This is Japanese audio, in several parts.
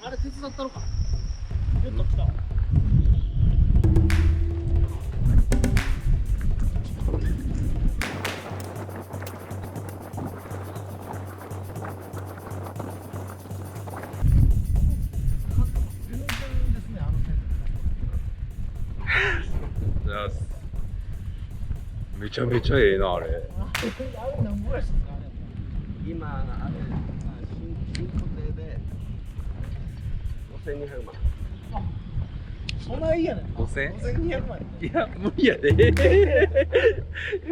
あれ手伝ったのか。よっと来た。めちゃめちゃええなあれ。今あれ新固定で5200万。そんないいやねん。 5000？ 5200万。いや無理やで。で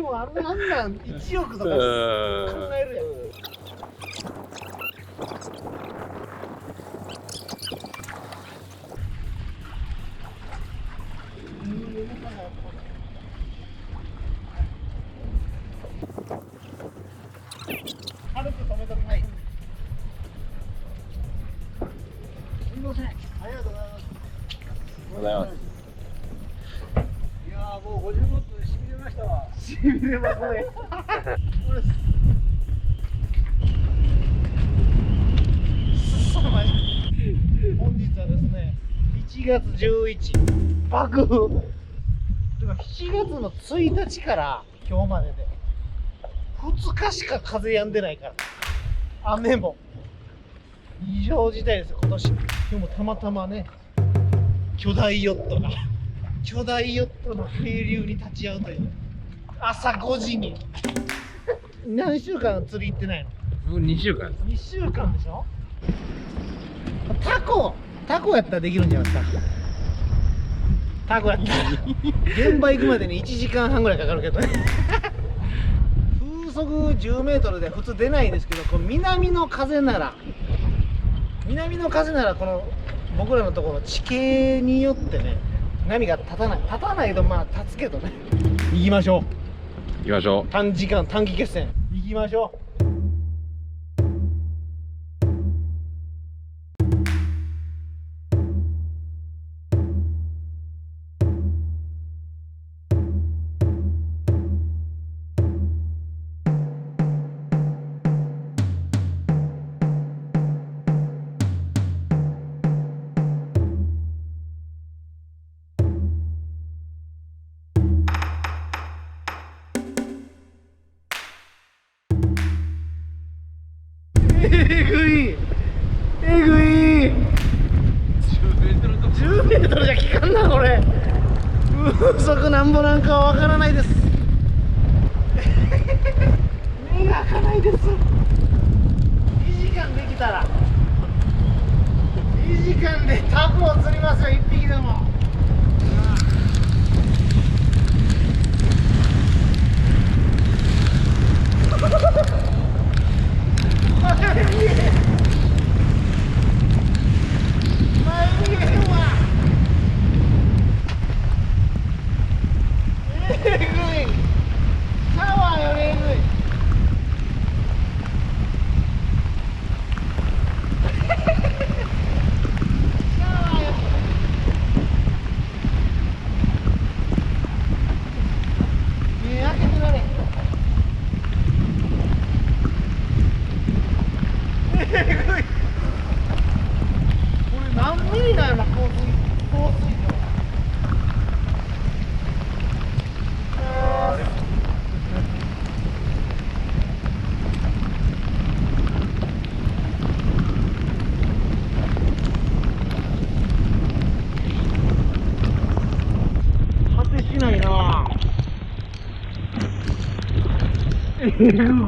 もあんなん1億とか考えるやん。軽く止めときます。すみません。ありがとうございます。ございます。いやーもう50ノットでしびれましたわ。しびれますね。本日はですね、1月11爆風。てか7月の1日から今日までで2日しか風止んでないから。雨も異常事態ですよ今年。今日もたまたまね、巨大ヨットの渓流に立ち会うという。朝5時に。何週間釣り行ってないの2週間。 2週間でしょ。タコやったらできるんじゃないですか。タコやったら現場行くまでに1時間半ぐらいかかるけどね。風速10メートルで普通出ないですけど、この南の風ならこの僕らのところ地形によってね、波が立たないとまあ立つけどね。行きましょ行きましょう。短期決戦行きましょう。えぐい10メートルじゃ効かんなこれ。風速なんぼなんかはわからないです。目が開かないです。2時間できたら2時間でタコを釣りますよ、1匹でも。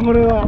これは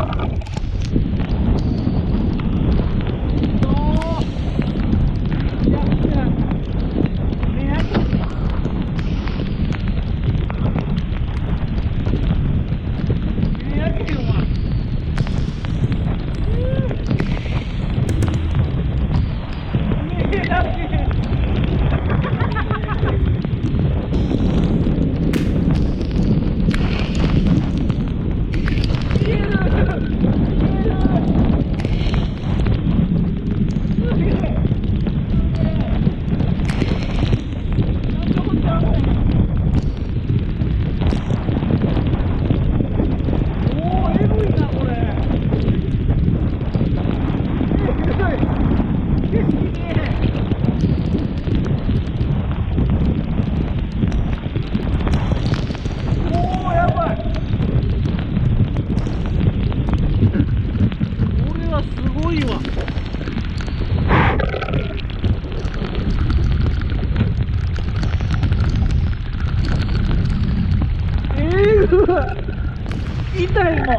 おー、えぐいなこれ。景色見えへん。おー、やばい。これはすごいわ。うわ、痛いもん。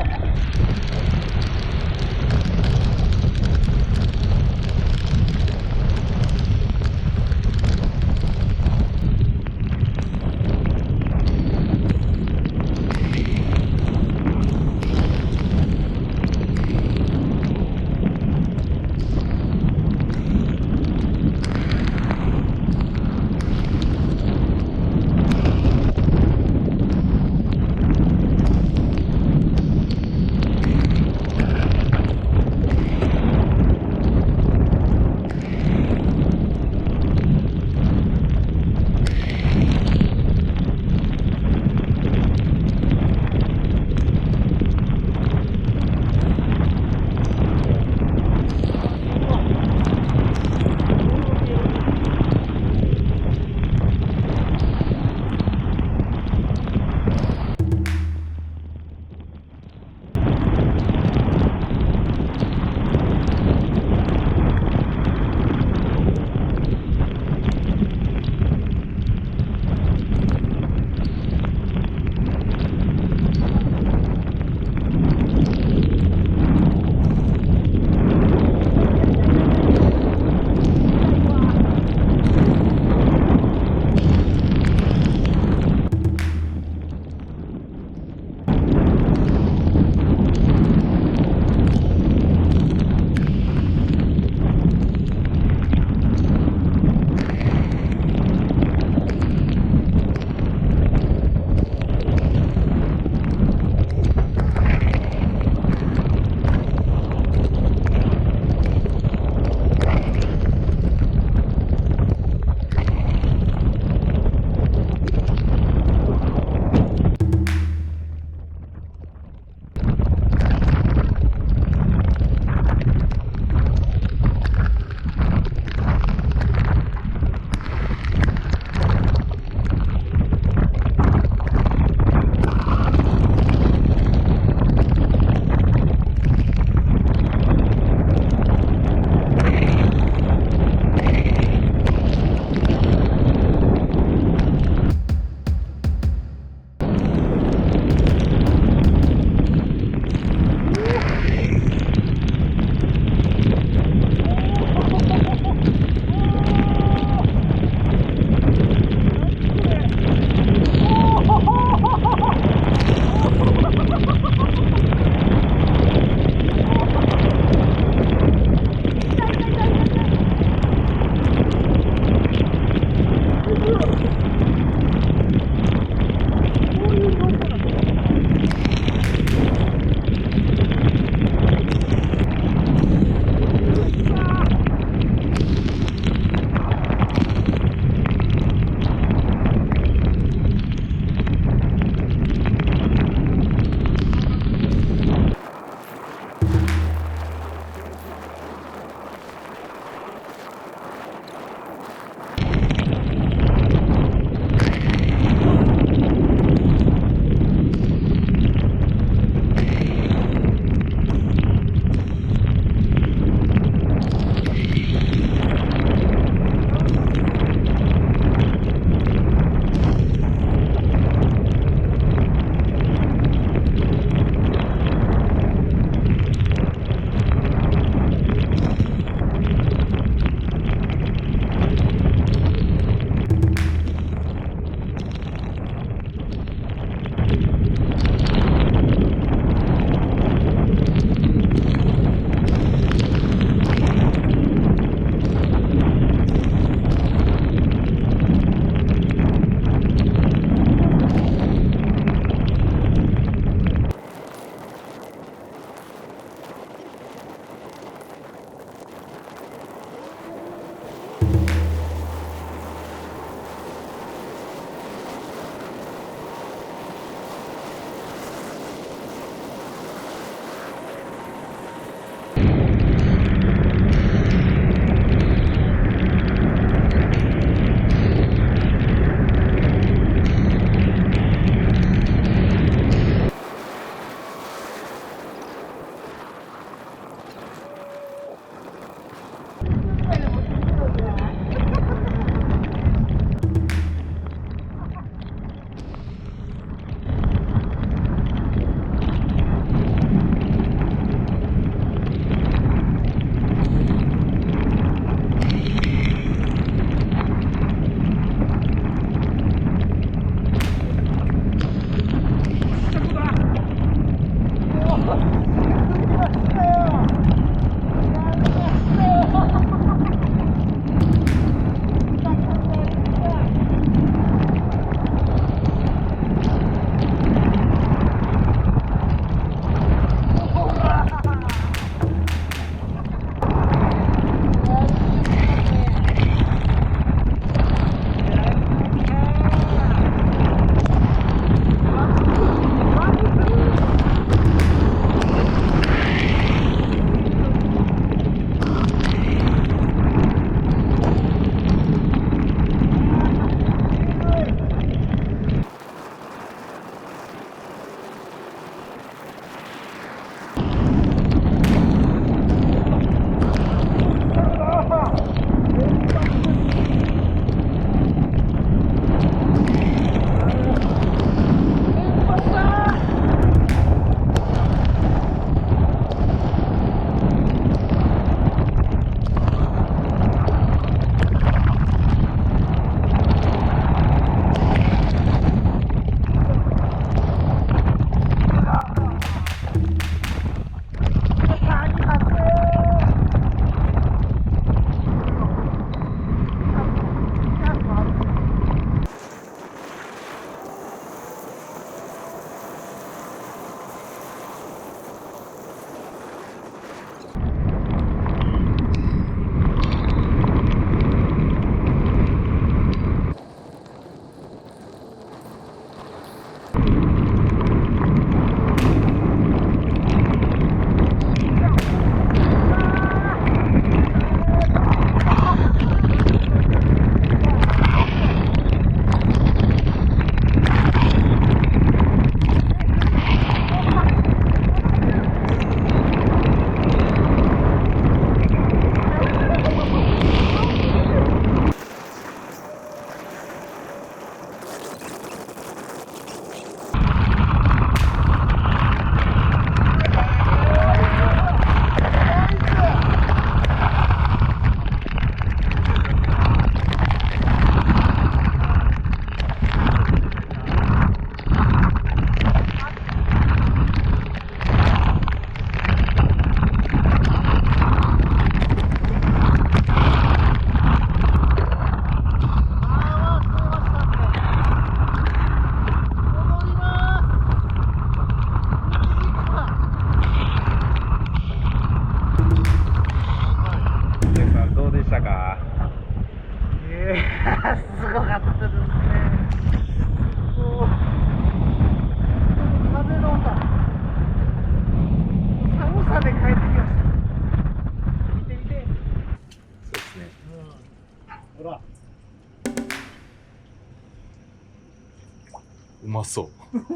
うまそ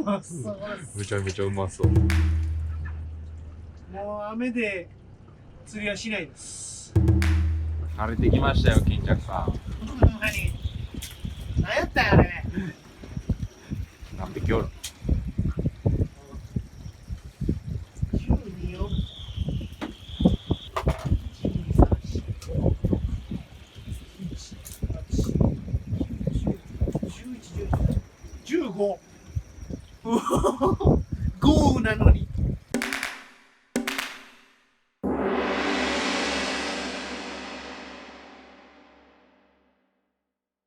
まそうう。めちゃめちゃうまそう。もう雨で釣りはしないです。晴れてきましたよ、巾着さん。ほんまに。何やったんやあれ。何匹おる？ 12よ。1、2、3、4、5、11、12、15。豪雨なのに。